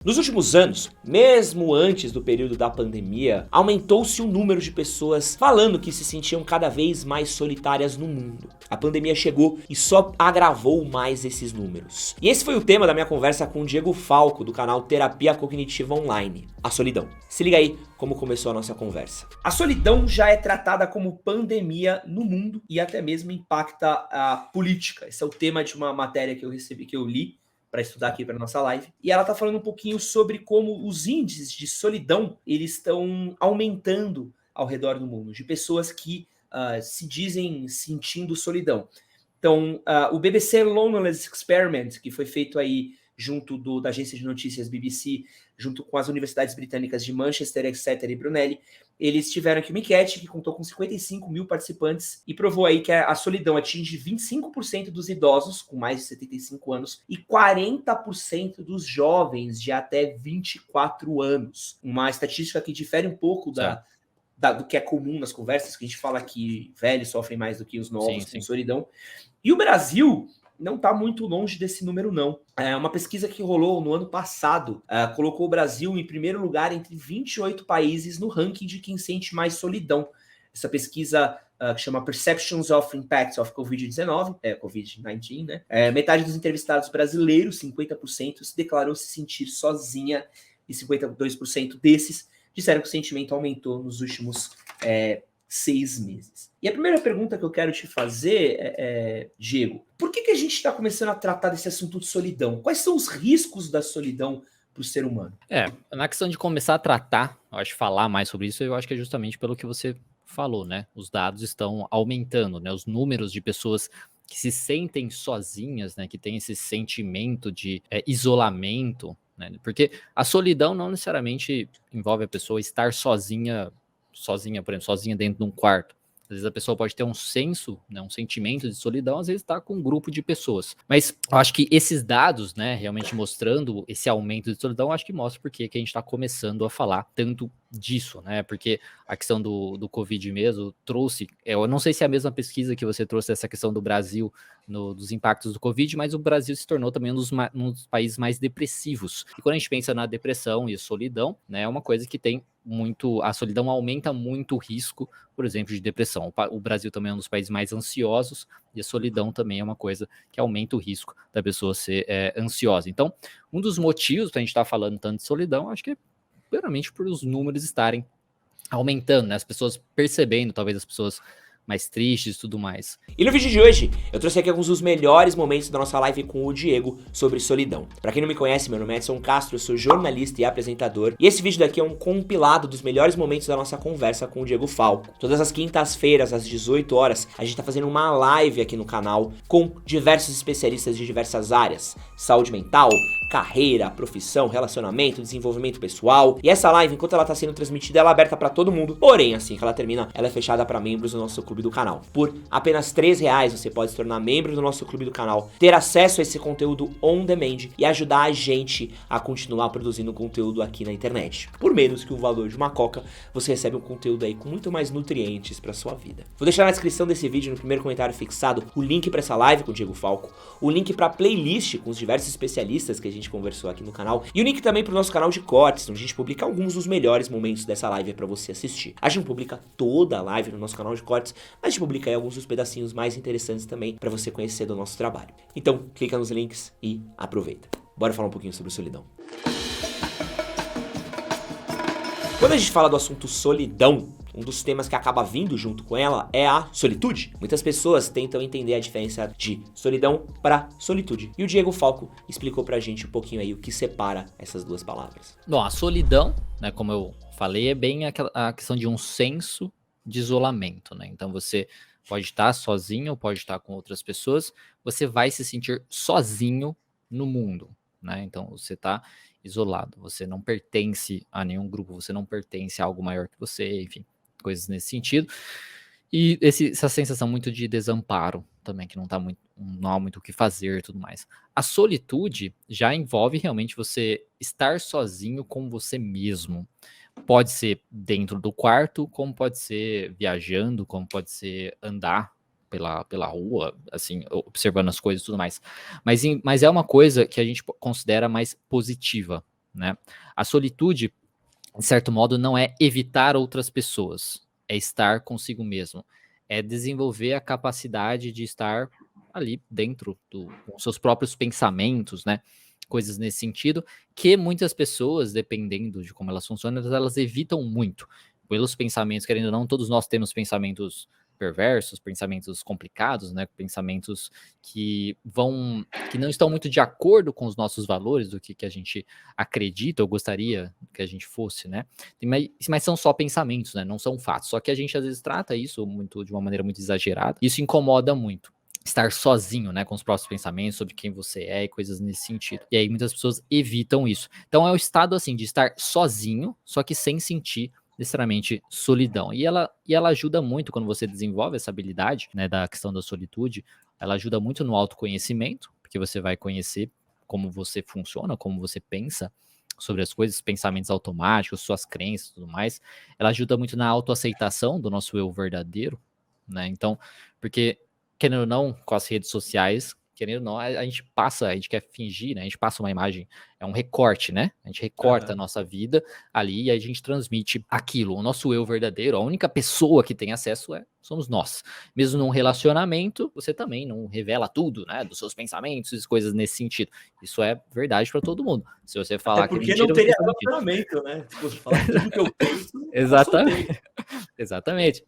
Nos últimos anos, mesmo antes do período da pandemia, aumentou-se o número de pessoas falando que se sentiam cada vez mais solitárias no mundo. A pandemia chegou e só agravou mais esses números. E esse foi o tema da minha conversa com o Diego Falco, do canal Terapia Cognitiva Online, a solidão. Se liga aí como começou a nossa conversa. A solidão já é tratada como pandemia no mundo e até mesmo impacta a política. Esse é o tema de uma matéria que eu li para estudar aqui para nossa live. E ela está falando um pouquinho sobre como os índices de solidão eles estão aumentando ao redor do mundo, de pessoas que se dizem sentindo solidão. Então, o BBC Loneliness Experiment, que foi feito aí junto da agência de notícias BBC, junto com as universidades britânicas de Manchester, Exeter e Brunel, eles tiveram aqui uma enquete que contou com 55 mil participantes e provou aí que a solidão atinge 25% dos idosos com mais de 75 anos e 40% dos jovens de até 24 anos. Uma estatística que difere um pouco do que é comum nas conversas, que a gente fala que velhos sofrem mais do que os novos com solidão. E o Brasil não está muito longe desse número, não. Uma pesquisa que rolou no ano passado colocou o Brasil em primeiro lugar entre 28 países no ranking de quem sente mais solidão. Essa pesquisa que chama Perceptions of Impacts of COVID-19, COVID-19, né? Metade dos entrevistados brasileiros, 50%, se declarou se sentir sozinha e 52% desses disseram que o sentimento aumentou nos últimos 6 meses. E a primeira pergunta que eu quero te fazer Diego, por que a gente está começando a tratar desse assunto de solidão? Quais são os riscos da solidão para o ser humano? Na questão de começar a tratar, eu acho, falar mais sobre isso, eu acho que é justamente pelo que você falou, né? Os dados estão aumentando, né? Os números de pessoas que se sentem sozinhas, né? Que tem esse sentimento de isolamento, né? Porque a solidão não necessariamente envolve a pessoa estar sozinha, por exemplo, sozinha dentro de um quarto. Às vezes a pessoa pode ter um senso, né, um sentimento de solidão, às vezes está com um grupo de pessoas. Mas eu acho que esses dados, né, realmente mostrando esse aumento de solidão, eu acho que mostra porque que a gente está começando a falar tanto disso, né? Porque a questão do Covid mesmo trouxe, eu não sei se é a mesma pesquisa que você trouxe essa questão do Brasil, dos impactos do Covid, mas o Brasil se tornou também um dos países mais depressivos. E quando a gente pensa na depressão e solidão, né, é uma coisa que tem muito, a solidão aumenta muito o risco, por exemplo, de depressão. O Brasil também é um dos países mais ansiosos e a solidão também é uma coisa que aumenta o risco da pessoa ser ansiosa. Então, um dos motivos para a gente estar falando tanto de solidão, acho que é primeiramente por os números estarem aumentando, né? As pessoas percebendo, talvez as pessoas mais tristes e tudo mais. E no vídeo de hoje, eu trouxe aqui alguns dos melhores momentos da nossa live com o Diego sobre solidão. Pra quem não me conhece, meu nome é Edson Castro, eu sou jornalista e apresentador. E esse vídeo daqui é um compilado dos melhores momentos da nossa conversa com o Diego Falco. Todas as quintas-feiras, às 18 horas, a gente tá fazendo uma live aqui no canal com diversos especialistas de diversas áreas. Saúde mental, carreira, profissão, relacionamento, desenvolvimento pessoal. E essa live, enquanto ela tá sendo transmitida, ela é aberta pra todo mundo. Porém, assim que ela termina, ela é fechada pra membros do nosso clube do canal. Por apenas R$3 você pode se tornar membro do nosso clube do canal, ter acesso a esse conteúdo on demand e ajudar a gente a continuar produzindo conteúdo aqui na internet. Por menos que o valor de uma coca, você recebe um conteúdo aí com muito mais nutrientes pra sua vida. Vou deixar na descrição desse vídeo, no primeiro comentário fixado, o link pra essa live com o Diego Falco, o link pra playlist com os diversos especialistas que a gente conversou aqui no canal e o link também pro nosso canal de cortes, onde a gente publica alguns dos melhores momentos dessa live pra você assistir. A gente publica toda a live no nosso canal de cortes, mas a gente publica aí alguns dos pedacinhos mais interessantes também para você conhecer do nosso trabalho. Então, clica nos links e aproveita. Bora falar um pouquinho sobre solidão. Quando a gente fala do assunto solidão, um dos temas que acaba vindo junto com ela é a solitude. Muitas pessoas tentam entender a diferença de solidão para solitude. E o Diego Falco explicou pra gente um pouquinho aí o que separa essas duas palavras. Bom, a solidão, né, como eu falei, é bem a questão de um senso de isolamento, né? Então você pode estar sozinho, pode estar com outras pessoas, você vai se sentir sozinho no mundo, né? Então você está isolado, você não pertence a nenhum grupo, você não pertence a algo maior que você, enfim, coisas nesse sentido. E essa sensação muito de desamparo também, que não há muito o que fazer e tudo mais. A solitude já envolve realmente você estar sozinho com você mesmo. Pode ser dentro do quarto, como pode ser viajando, como pode ser andar pela rua, assim, observando as coisas e tudo mais. Mas é uma coisa que a gente considera mais positiva, né? A solitude, de certo modo, não é evitar outras pessoas, é estar consigo mesmo, é desenvolver a capacidade de estar ali dentro com seus próprios pensamentos, né? Coisas nesse sentido, que muitas pessoas, dependendo de como elas funcionam, elas evitam muito. Pelos pensamentos, querendo ou não, todos nós temos pensamentos perversos, pensamentos complicados, né? Pensamentos que que não estão muito de acordo com os nossos valores, do que a gente acredita ou gostaria que a gente fosse, né? Mas são só pensamentos, né? Não são fatos. Só que a gente às vezes trata isso muito de uma maneira muito exagerada. Isso incomoda muito. Estar sozinho, né, com os próprios pensamentos sobre quem você é e coisas nesse sentido. E aí muitas pessoas evitam isso. Então é o estado assim de estar sozinho, só que sem sentir necessariamente solidão. E ela ajuda muito quando você desenvolve essa habilidade, né, da questão da solitude. Ela ajuda muito no autoconhecimento, porque você vai conhecer como você funciona, como você pensa sobre as coisas, pensamentos automáticos, suas crenças e tudo mais. Ela ajuda muito na autoaceitação do nosso eu verdadeiro, né? Então, porque querendo ou não, com as redes sociais, querendo ou não, a gente passa, a gente quer fingir, né? A gente passa uma imagem, é um recorte, né? A gente recorta a nossa vida ali e aí a gente transmite aquilo. O nosso eu verdadeiro, a única pessoa que tem acesso somos nós. Mesmo num relacionamento, você também não revela tudo, né? Dos seus pensamentos e coisas nesse sentido. Isso é verdade para todo mundo. Se você falar Até que é porque mentira, não você teria está mentindo. relacionamento, né? Se fosse falar tudo que eu penso, Exatamente. Exatamente.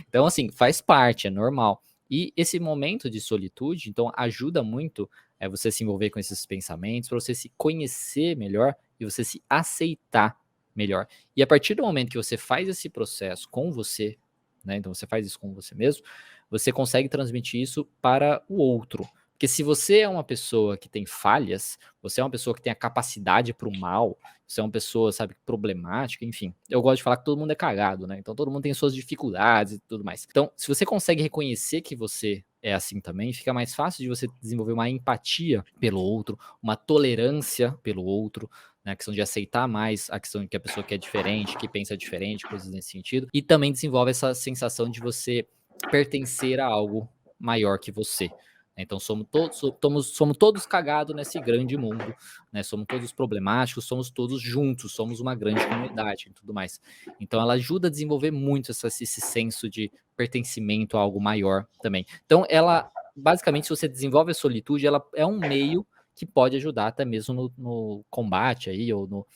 Então, assim, faz parte, é normal. E esse momento de solitude, então, ajuda muito você se envolver com esses pensamentos, para você se conhecer melhor e você se aceitar melhor. E a partir do momento que você faz esse processo com você, né? Então você faz isso com você mesmo, você consegue transmitir isso para o outro. Porque se você é uma pessoa que tem falhas, você é uma pessoa que tem a capacidade para o mal, você é uma pessoa, sabe, problemática, enfim. Eu gosto de falar que todo mundo é cagado, né? Então todo mundo tem suas dificuldades e tudo mais. Então, se você consegue reconhecer que você é assim também, fica mais fácil de você desenvolver uma empatia pelo outro, uma tolerância pelo outro, né? A questão de aceitar mais a questão de que a pessoa que é diferente, que pensa diferente, coisas nesse sentido. E também desenvolve essa sensação de você pertencer a algo maior que você. Então somos todos cagados nesse grande mundo, né? Somos todos problemáticos, somos todos juntos, somos uma grande comunidade e tudo mais. Então ela ajuda a desenvolver muito esse senso de pertencimento a algo maior também. Então ela, basicamente, se você desenvolve a solitude, ela é um meio que pode ajudar até mesmo no combate aí, ou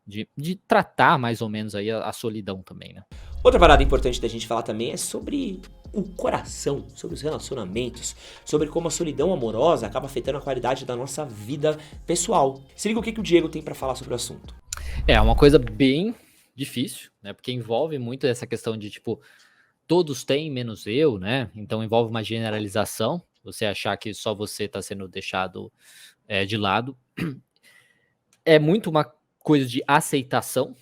de tratar mais ou menos aí a solidão também, né? Outra parada importante da gente falar também é sobre o coração, sobre os relacionamentos, sobre como a solidão amorosa acaba afetando a qualidade da nossa vida pessoal. Se liga o que o Diego tem pra falar sobre o assunto. É uma coisa bem difícil, né? Porque envolve muito essa questão de, tipo, todos têm, menos eu, né? Então envolve uma generalização, você achar que só você está sendo deixado de lado. É muito uma coisa de aceitação,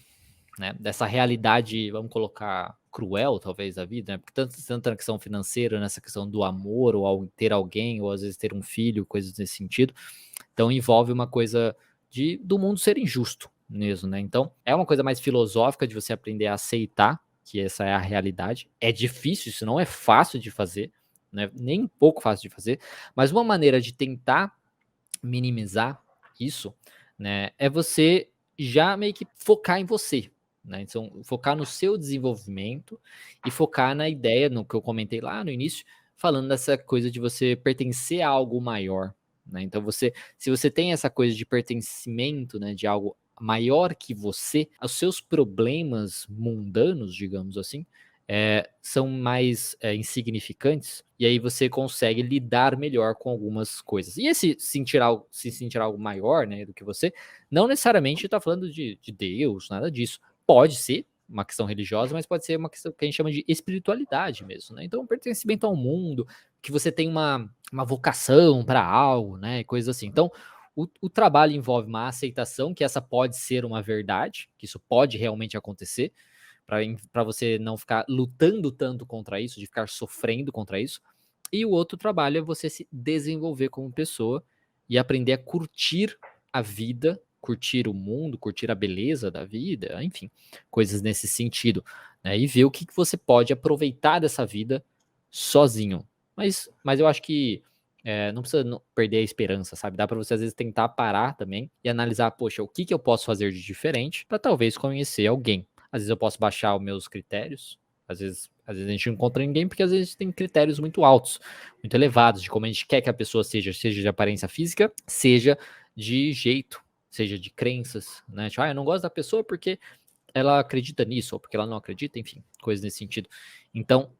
né? Dessa realidade, vamos colocar, cruel, talvez, da vida, né? Porque tanto na questão financeira, nessa questão do amor, ou ter alguém, ou às vezes ter um filho, coisas nesse sentido. Então envolve uma coisa do mundo ser injusto mesmo, né? Então é uma coisa mais filosófica de você aprender a aceitar que essa é a realidade. É difícil, isso não é fácil de fazer, né? Nem um pouco fácil de fazer, mas uma maneira de tentar minimizar isso, né, é você já meio que focar em você, né? Então, focar no seu desenvolvimento e focar na ideia, no que eu comentei lá no início, falando dessa coisa de você pertencer a algo maior, né? Então, se você tem essa coisa de pertencimento, né, de algo maior que você, os seus problemas mundanos, digamos assim, são mais insignificantes, e aí você consegue lidar melhor com algumas coisas. E esse se sentir algo maior, né, do que você, não necessariamente está falando de Deus, nada disso. Pode ser uma questão religiosa, mas pode ser uma questão que a gente chama de espiritualidade mesmo, né? Então, pertencimento ao mundo, que você tem uma vocação para algo, né, coisas assim. Então, o trabalho envolve uma aceitação que essa pode ser uma verdade, que isso pode realmente acontecer, para você não ficar lutando tanto contra isso, de ficar sofrendo contra isso. E o outro trabalho é você se desenvolver como pessoa e aprender a curtir a vida, curtir o mundo, curtir a beleza da vida, enfim, coisas nesse sentido, né? E ver o que você pode aproveitar dessa vida sozinho. Mas eu acho que não precisa perder a esperança, sabe? Dá pra você, às vezes, tentar parar também e analisar, poxa, o que eu posso fazer de diferente pra talvez conhecer alguém. Às vezes eu posso baixar os meus critérios, às vezes a gente não encontra ninguém porque às vezes tem critérios muito altos, muito elevados, de como a gente quer que a pessoa seja de aparência física, seja de jeito, seja de crenças, né? Tipo, eu não gosto da pessoa porque ela acredita nisso, ou porque ela não acredita, enfim, coisas nesse sentido. Então,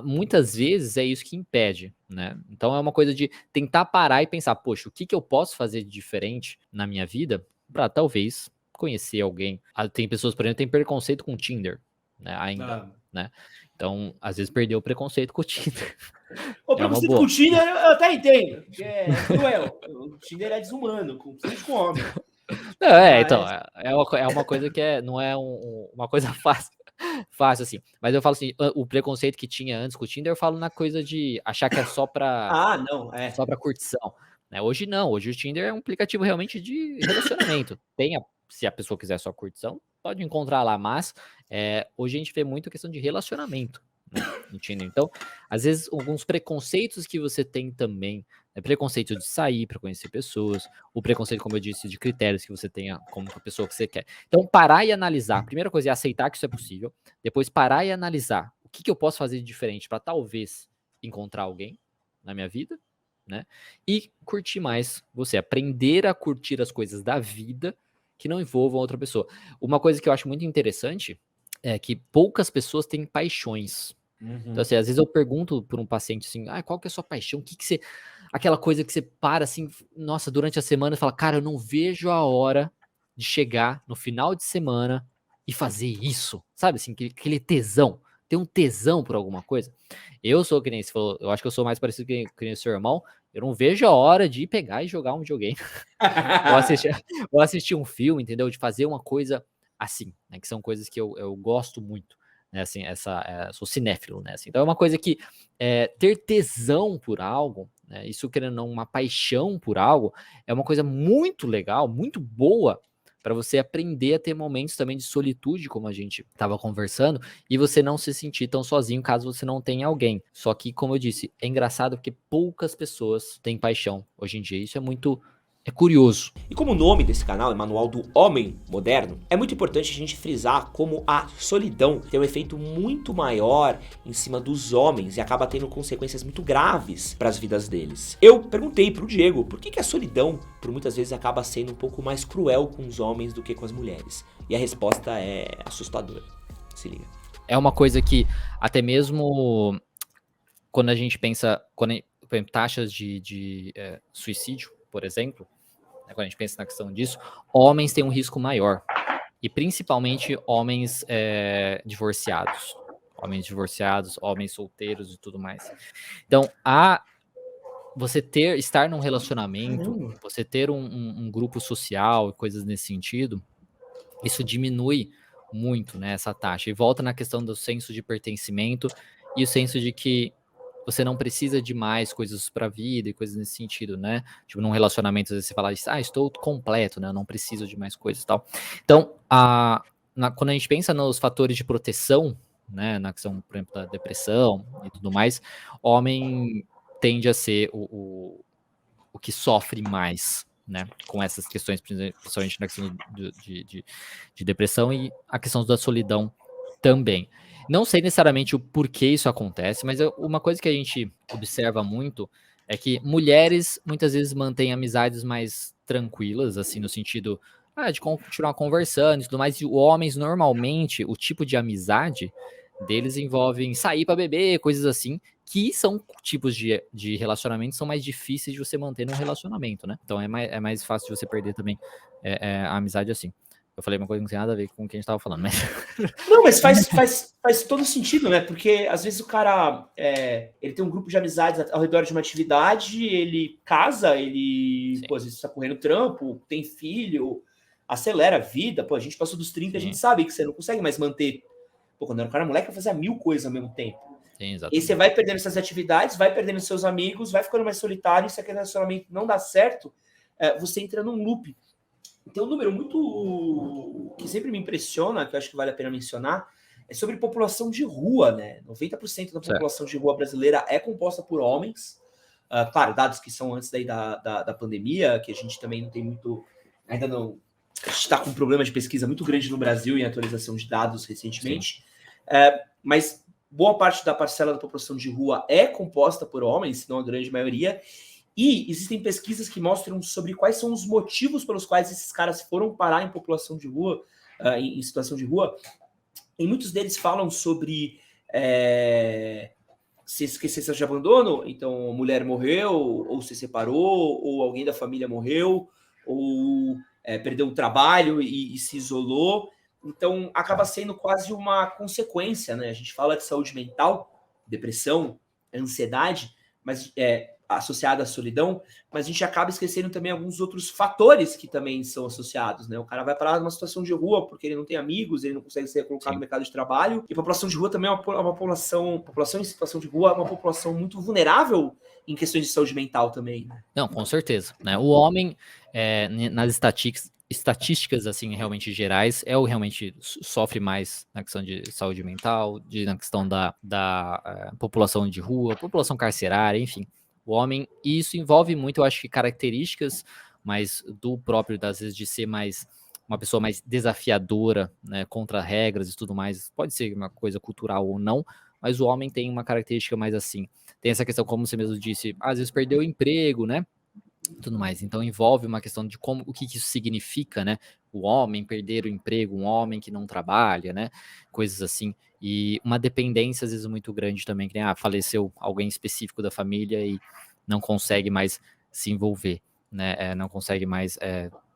muitas vezes é isso que impede, né? Então é uma coisa de tentar parar e pensar, poxa, o que eu posso fazer de diferente na minha vida para talvez conhecer alguém. Tem pessoas, por exemplo, que têm preconceito com o Tinder, né? Ainda, né? Então, às vezes perdeu o preconceito com o Tinder. O preconceito com o Tinder eu até entendo, porque é cruel. O Tinder é desumano, principalmente com homem. Não, então, é uma coisa que não é uma coisa fácil assim. Mas eu falo assim, o preconceito que tinha antes com o Tinder, eu falo na coisa de achar que é só pra, só pra curtição. Né? Hoje não, hoje o Tinder é um aplicativo realmente de relacionamento. Se a pessoa quiser só curtição, pode encontrar lá, mas hoje a gente vê muito a questão de relacionamento, né, no Tinder. Então, às vezes, alguns preconceitos que você tem também, preconceito de sair para conhecer pessoas, o preconceito, como eu disse, de critérios que você tenha como a pessoa que você quer. Então, parar e analisar. A primeira coisa é aceitar que isso é possível. Depois, parar e analisar o que eu posso fazer de diferente para talvez encontrar alguém na minha vida, né? E curtir mais você. Aprender a curtir as coisas da vida que não envolvam outra pessoa. Uma coisa que eu acho muito interessante é que poucas pessoas têm paixões. Então, assim, às vezes eu pergunto para um paciente assim, qual que é a sua paixão? O que você... Aquela coisa que você para assim, nossa, durante a semana e fala, cara, eu não vejo a hora de chegar no final de semana e fazer isso. Sabe, assim, aquele tesão. Ter um tesão por alguma coisa. Eu sou, que nem você falou, eu acho que eu sou mais parecido que nem o seu irmão. Eu não vejo a hora de pegar e jogar um videogame. ou assistir um filme, entendeu? De fazer uma coisa assim, né? Que são coisas que eu gosto muito. Né, assim, sou cinéfilo, né? Assim, então é uma coisa que ter tesão por algo, né, isso querendo ou não, uma paixão por algo, é uma coisa muito legal, muito boa para você aprender a ter momentos também de solitude, como a gente estava conversando, e você não se sentir tão sozinho caso você não tenha alguém. Só que, como eu disse, é engraçado porque poucas pessoas têm paixão hoje em dia. Isso é curioso. E como o nome desse canal é Manual do Homem Moderno, é muito importante a gente frisar como a solidão tem um efeito muito maior em cima dos homens e acaba tendo consequências muito graves para as vidas deles. Eu perguntei pro Diego por que a solidão, por muitas vezes, acaba sendo um pouco mais cruel com os homens do que com as mulheres. E a resposta é assustadora. Se liga. É uma coisa que até mesmo quando a gente pensa, por exemplo, taxas de suicídio, por exemplo, quando a gente pensa na questão disso, homens têm um risco maior. E principalmente homens divorciados. Homens solteiros e tudo mais. Então, você estar num relacionamento, você ter um grupo social e coisas nesse sentido, isso diminui muito, né, essa taxa. E volta na questão do senso de pertencimento e o senso de que você não precisa de mais coisas para a vida e coisas nesse sentido, né? Tipo, num relacionamento, às vezes você fala, estou completo, né? Eu não preciso de mais coisas e tal. Então, quando a gente pensa nos fatores de proteção, né? Na questão, por exemplo, da depressão e tudo mais, homem tende a ser o que sofre mais, né? Com essas questões, principalmente na questão de depressão e a questão da solidão também. Não sei necessariamente o porquê isso acontece, mas uma coisa que a gente observa muito é que mulheres muitas vezes mantêm amizades mais tranquilas, assim, no sentido de continuar conversando e tudo mais. E homens, normalmente, o tipo de amizade deles envolvem sair para beber, coisas assim, que são tipos de relacionamento que são mais difíceis de você manter num relacionamento, né? Então é mais fácil de você perder também a amizade assim. Eu falei uma coisa que não tem nada a ver com o que a gente tava falando, mas... Não, mas faz todo sentido, né? Porque às vezes o cara ele tem um grupo de amizades ao redor de uma atividade, ele casa, pô, às vezes tá correndo trampo, tem filho, acelera a vida. Pô, a gente passou dos 30, sim. A gente sabe que você não consegue mais manter. Pô, quando eu era um cara moleque, eu fazia 1000 coisas ao mesmo tempo. Sim, exatamente. E você vai perdendo essas atividades, vai perdendo seus amigos, vai ficando mais solitário, se aquele relacionamento não dá certo, você entra num loop. Tem um número muito que sempre me impressiona, que eu acho que vale a pena mencionar, é sobre população de rua, né? 90% da população de rua brasileira é composta por homens. Claro, dados que são antes daí da pandemia, que a gente também não tem muito, ainda não, a gente está com um problema de pesquisa muito grande no Brasil em atualização de dados recentemente, mas boa parte da parcela da população de rua é composta por homens, se não a grande maioria, e existem pesquisas que mostram sobre quais são os motivos pelos quais esses caras foram parar em população de rua, em situação de rua, e muitos deles falam sobre se esquecesse de abandono, então a mulher morreu, ou se separou, ou alguém da família morreu, ou perdeu o trabalho e se isolou. Então acaba sendo quase uma consequência, né? A gente fala de saúde mental, depressão, ansiedade, mas associada à solidão, mas a gente acaba esquecendo também alguns outros fatores que também são associados, né? O cara vai parar numa situação de rua porque ele não tem amigos, ele não consegue ser colocado no mercado de trabalho, e a população de rua também é uma população em situação de rua é uma população muito vulnerável em questões de saúde mental também, né? Não, com certeza, né? O homem, nas estatísticas, assim, realmente gerais, é o realmente sofre mais na questão de saúde mental, na questão da população de rua, população carcerária, enfim. O homem, e isso envolve muito, eu acho que características mais do próprio, às vezes, de ser mais uma pessoa mais desafiadora, né, contra regras e tudo mais. Pode ser uma coisa cultural ou não, mas o homem tem uma característica mais assim. Tem essa questão, como você mesmo disse, às vezes perdeu o emprego, né? Tudo mais. Então envolve uma questão de o que isso significa, né? O homem perder o emprego, um homem que não trabalha, né? Coisas assim. E uma dependência, às vezes, muito grande também, que nem, faleceu alguém específico da família e não consegue mais se envolver, né? Não consegue mais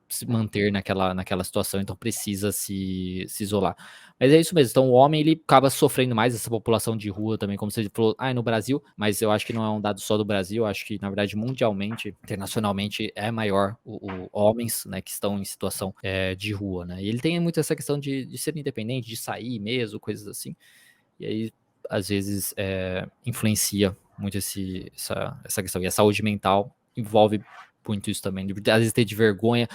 se manter naquela situação, então precisa se isolar. Mas é isso mesmo, então o homem, ele acaba sofrendo mais, essa população de rua também, como você falou, no Brasil, mas eu acho que não é um dado só do Brasil, eu acho que, na verdade, mundialmente, internacionalmente, é maior o homens, né, que estão em situação de rua, né, e ele tem muito essa questão de ser independente, de sair mesmo, coisas assim, e aí, às vezes, influencia muito essa questão, e a saúde mental envolve muito isso também, às vezes ter de vergonha.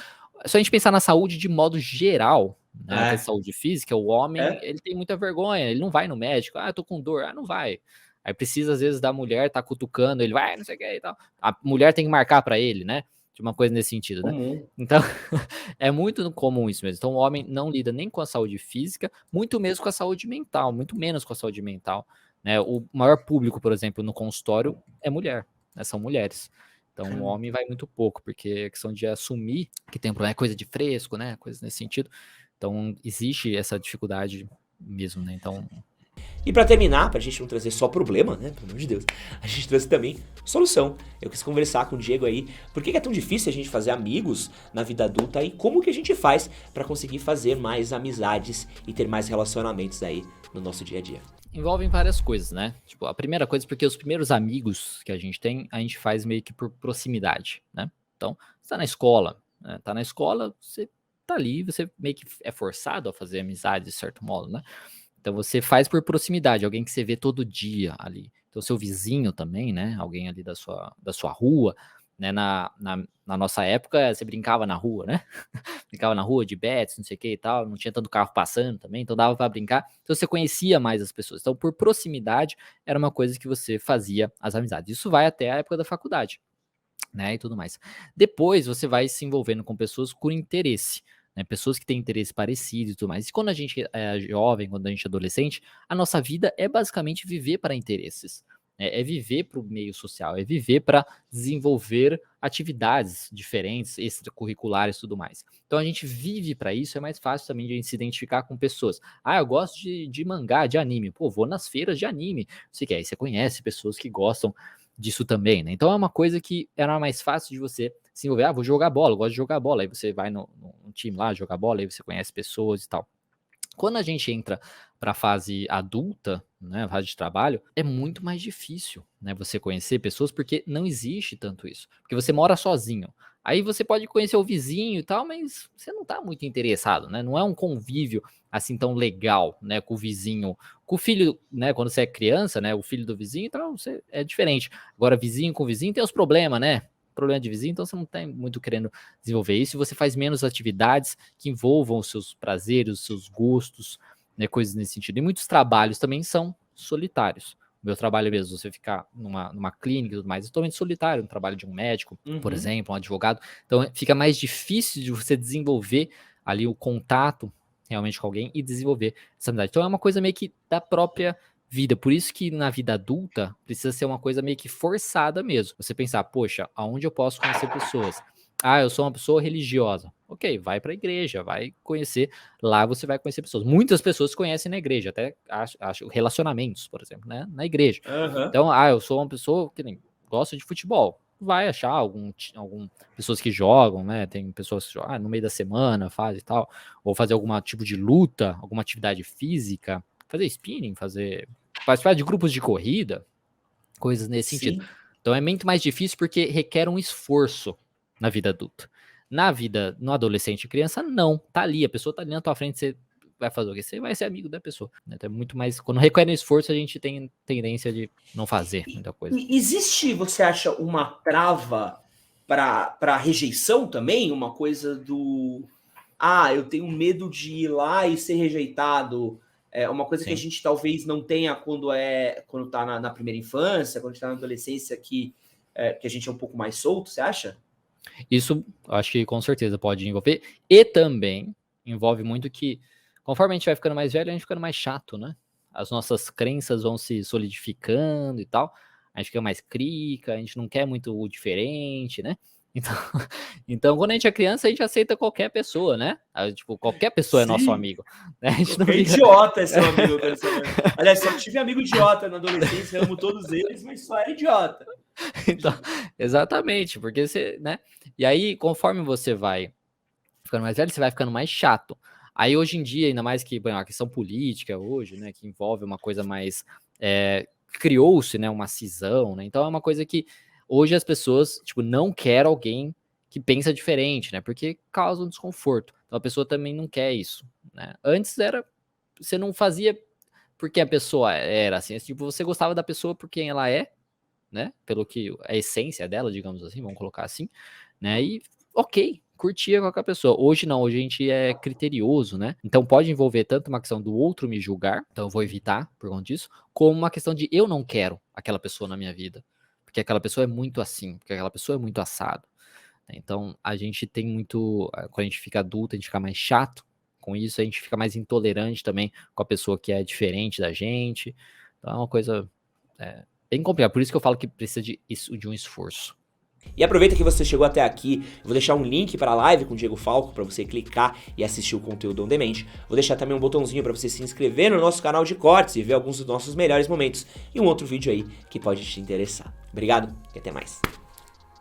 Se a gente pensar na saúde de modo geral, né, até saúde física, o homem, ele tem muita vergonha, ele não vai no médico, eu tô com dor, não vai. Aí precisa, às vezes, da mulher tá cutucando, ele vai, não sei o que e tal. A mulher tem que marcar pra ele, né, de uma coisa nesse sentido, né. Então, é muito comum isso mesmo. Então, o homem não lida nem com a saúde física, muito menos com a saúde mental, muito menos com a saúde mental, né. O maior público, por exemplo, no consultório é mulher, né, são mulheres. Então, o homem vai muito pouco, porque a questão de assumir que tem um problema é coisa de fresco, né? Coisa nesse sentido. Então, existe essa dificuldade mesmo, né? Então. E pra terminar, pra gente não trazer só problema, né? Pelo amor de Deus, a gente trouxe também solução. Eu quis conversar com o Diego aí, por que é tão difícil a gente fazer amigos na vida adulta e como que a gente faz pra conseguir fazer mais amizades e ter mais relacionamentos aí no nosso dia a dia. Envolvem várias coisas, né? Tipo, a primeira coisa, porque os primeiros amigos que a gente tem, a gente faz meio que por proximidade, né? Então, você tá na escola, né? Tá na escola, você tá ali, você meio que é forçado a fazer amizade, de certo modo, né? Então, você faz por proximidade, alguém que você vê todo dia ali. Então, seu vizinho também, né? Alguém ali da sua rua, né? Na nossa época, você brincava na rua, né? Brincava na rua de bets, não sei o que e tal, não tinha tanto carro passando também, então dava para brincar. Então você conhecia mais as pessoas. Então, por proximidade, era uma coisa que você fazia as amizades. Isso vai até a época da faculdade, né? E tudo mais. Depois você vai se envolvendo com pessoas por interesse. Né, pessoas que têm interesse parecido e tudo mais. E quando a gente é jovem, quando a gente é adolescente, a nossa vida é basicamente viver para interesses. É viver para o meio social, é viver para desenvolver atividades diferentes, extracurriculares e tudo mais. Então a gente vive para isso, é mais fácil também de a gente se identificar com pessoas. Eu gosto de mangá, de anime. Pô, vou nas feiras de anime. Você quer, aí você conhece pessoas que gostam disso também, né? Então é uma coisa que era mais fácil de você se envolver. Vou jogar bola, gosto de jogar bola. Aí você vai no time lá jogar bola, aí você conhece pessoas e tal. Quando a gente entra para a fase adulta, né, a fase de trabalho, é muito mais difícil, né, você conhecer pessoas, porque não existe tanto isso. Porque você mora sozinho. Aí você pode conhecer o vizinho e tal, mas você não está muito interessado, né? Não é um convívio assim tão legal, né, com o vizinho, com o filho, né, quando você é criança, né, o filho do vizinho, então é diferente. Agora, vizinho com vizinho tem os problemas, né? Problema de vizinho, então você não está muito querendo desenvolver isso, e você faz menos atividades que envolvam os seus prazeres, os seus gostos, né, coisas nesse sentido. E muitos trabalhos também são solitários. meu trabalho mesmo, você ficar numa clínica e tudo mais, é totalmente solitário, no trabalho de um médico, por exemplo, um advogado. Então fica mais difícil de você desenvolver ali o contato realmente com alguém e desenvolver essa amizade. Então é uma coisa meio que da própria vida. Por isso que na vida adulta precisa ser uma coisa meio que forçada mesmo. Você pensar, poxa, aonde eu posso conhecer pessoas? Ah, eu sou uma pessoa religiosa. Ok, vai para a igreja, vai conhecer. Lá você vai conhecer pessoas. Muitas pessoas se conhecem na igreja, até acho relacionamentos, por exemplo, né? Na igreja. Então, eu sou uma pessoa que nem gosta de futebol. Vai achar algum pessoas que jogam, né? Tem pessoas que jogam no meio da semana, faz e tal. Ou fazer algum tipo de luta, alguma atividade física. Fazer spinning, participar de grupos de corrida, coisas nesse sentido. Então é muito mais difícil porque requer um esforço na vida adulta. No adolescente e criança, não. Tá ali, a pessoa tá ali na tua frente, você vai fazer o quê? Você vai ser amigo da pessoa. Né? Então é muito mais... Quando requer um esforço, a gente tem tendência de não fazer muita coisa. Existe, você acha, uma trava para rejeição também? Uma coisa do... eu tenho medo de ir lá e ser rejeitado. É uma coisa que a gente talvez não tenha quando tá na primeira infância, quando está na adolescência, que a gente é um pouco mais solto, você acha? Isso, acho que com certeza pode envolver. E também envolve muito que, conforme a gente vai ficando mais velho, a gente vai ficando mais chato, né? As nossas crenças vão se solidificando e tal. A gente fica mais crica, a gente não quer muito o diferente, né? Então, quando a gente é criança, a gente aceita qualquer pessoa, né? Tipo, qualquer pessoa é nosso amigo. Né? A gente não idiota é seu amigo. Aliás, só tive amigo idiota na adolescência, amo todos eles, mas só era idiota. Então, exatamente, porque você, né? E aí, conforme você vai ficando mais velho, você vai ficando mais chato. Aí, hoje em dia, ainda mais que a questão política hoje, né? Que envolve uma coisa mais... criou-se, né? Uma cisão, né? Então, é uma coisa que hoje as pessoas, tipo, não querem alguém que pensa diferente, né? Porque causa um desconforto. Então a pessoa também não quer isso, né? Antes você não fazia porque a pessoa era assim, tipo, você gostava da pessoa por quem ela é, né? Pelo que a essência dela, digamos assim, vamos colocar assim, né? E ok, curtia com aquela pessoa. Hoje não, hoje a gente é criterioso, né? Então pode envolver tanto uma questão do outro me julgar, então eu vou evitar por conta disso, como uma questão de eu não quero aquela pessoa na minha vida. Porque aquela pessoa é muito assim, porque aquela pessoa é muito assado. Então, a gente tem muito... Quando a gente fica adulto, a gente fica mais chato com isso, a gente fica mais intolerante também com a pessoa que é diferente da gente. Então, é uma coisa bem complicada. Por isso que eu falo que precisa de um esforço. E aproveita que você chegou até aqui, eu vou deixar um link para a live com o Diego Falco para você clicar e assistir o conteúdo on demand. Vou deixar também um botãozinho para você se inscrever no nosso canal de cortes e ver alguns dos nossos melhores momentos e um outro vídeo aí que pode te interessar. Obrigado e até mais.